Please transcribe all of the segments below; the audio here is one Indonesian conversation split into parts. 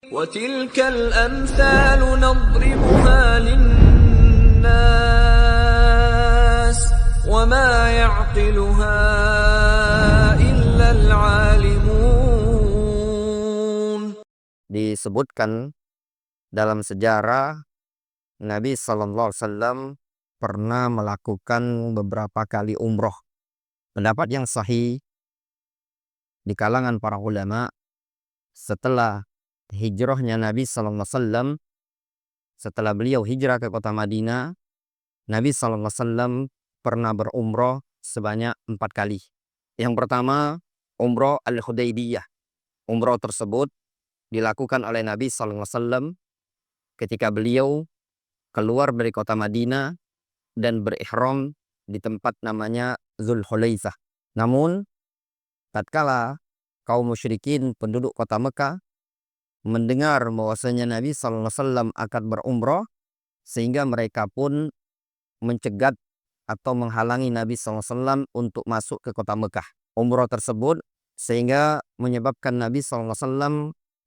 وَتِلْكَ الْأَمْثَالُ نَضْرِبُهَا لِلنَّاسِ وَمَا يَعْقِلُهَا إِلَّا الْعَالِمُونَ. Disebutkan dalam sejarah Nabi Sallallahu Alaihi Wasallam pernah melakukan beberapa kali umroh. Pendapat yang sahih di kalangan para ulama, setelah hijrahnya Nabi Sallallahu Alaihi Wasallam, setelah beliau hijrah ke kota Madinah, Nabi Sallallahu Alaihi Wasallam pernah berumroh sebanyak 4 kali. Yang pertama, umroh Al-Hudaybiyah. Umroh tersebut dilakukan oleh Nabi Sallallahu Alaihi Wasallam ketika beliau keluar dari kota Madinah dan berihram di tempat namanya Zulhulaifah. Namun, tatkala kaum musyrikin penduduk kota Mekah mendengar bahwasanya Nabi Sallallahu Alaihi Wasallam akan berumroh, sehingga mereka pun mencegat atau menghalangi Nabi Sallallahu Alaihi Wasallam untuk masuk ke kota Mekah. Umroh tersebut sehingga menyebabkan Nabi Sallallahu Alaihi Wasallam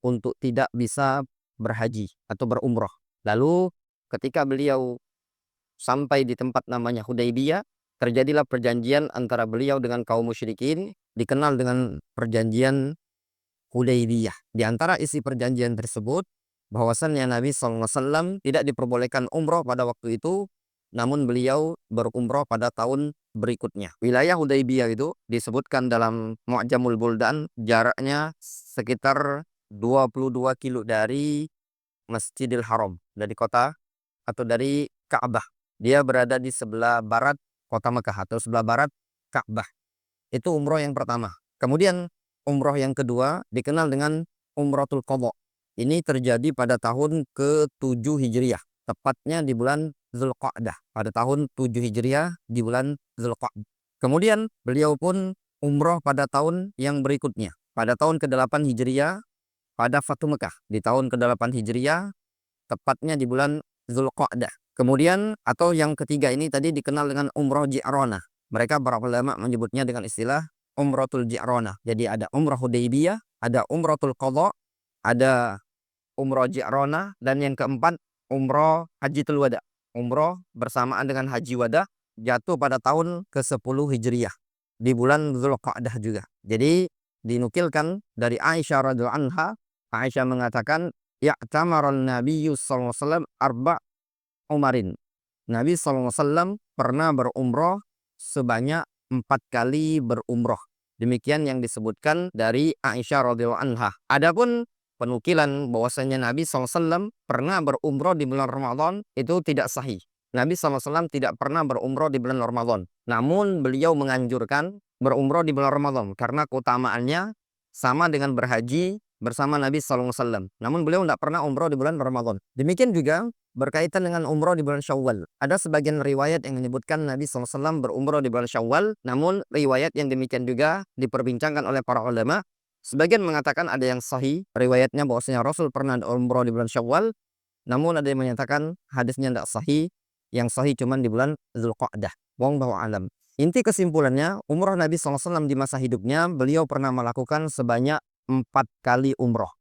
untuk tidak bisa berhaji atau berumroh. Lalu ketika beliau sampai di tempat namanya Hudaybiyah, terjadilah perjanjian antara beliau dengan kaum musyrikin, dikenal dengan perjanjian Hudaybiyah. Di antara isi perjanjian tersebut, bahwasannya Nabi SAW tidak diperbolehkan umroh pada waktu itu, namun beliau berumroh pada tahun berikutnya. Wilayah Hudaybiyah itu disebutkan dalam Mu'jamul Buldan, jaraknya sekitar 22 kilo dari Masjidil Haram, dari kota atau dari Ka'bah. Dia berada di sebelah barat kota Mekah atau sebelah barat Ka'bah. Itu umroh yang pertama. Kemudian umroh yang kedua dikenal dengan Umratul Qadha. Ini terjadi pada tahun ke-7 Hijriah, tepatnya di bulan Zulqa'dah. Pada tahun 7 Hijriah di bulan Zulqa'dah. Kemudian beliau pun umroh pada tahun yang berikutnya, pada tahun ke-8 Hijriah, pada Fatu Mekah di tahun ke-8 Hijriah, tepatnya di bulan Zulqa'dah. Kemudian atau yang ketiga ini tadi dikenal dengan umroh Ji'ranah. Mereka para ulama menyebutnya dengan istilah umratul Ji'ranah. Jadi ada umroh Hudaybiyah, ada umratul Qadha, ada umroh Ji'ranah, dan yang keempat umroh Hajjatul Wada. Umroh bersamaan dengan Haji Wada jatuh pada tahun ke-10 Hijriah di bulan Zulqa'dah juga. Jadi dinukilkan dari Aisyah radhiyallahu anha, Aisyah mengatakan, ya'tamaran Nabiyyu sallallahu alaihi wasallam arba' umarin. Nabi sallallahu alaihi wasallam pernah berumroh sebanyak 4 kali berumroh. Demikian yang disebutkan dari Aisyah radhiyallahu anha. Adapun penukilan bahwasanya Nabi SAW pernah berumroh di bulan Ramadan itu tidak sahih. Nabi SAW tidak pernah berumroh di bulan Ramadan. Namun beliau menganjurkan berumroh di bulan Ramadan karena keutamaannya sama dengan berhaji bersama Nabi SAW. Namun beliau tidak pernah umroh di bulan Ramadan. Demikian juga berkaitan dengan umroh di bulan Syawal. Ada sebagian riwayat yang menyebutkan Nabi SAW berumroh di bulan Syawal. Namun riwayat yang demikian juga diperbincangkan oleh para ulama. Sebagian mengatakan ada yang sahih riwayatnya bahwasanya Rasul pernah umroh di bulan Syawal, namun ada yang menyatakan hadisnya tidak sahih, yang sahih cuman di bulan Zulqa'dah. Wallahu a'lam. Inti kesimpulannya, umroh Nabi SAW di masa hidupnya beliau pernah melakukan sebanyak 4 kali umroh.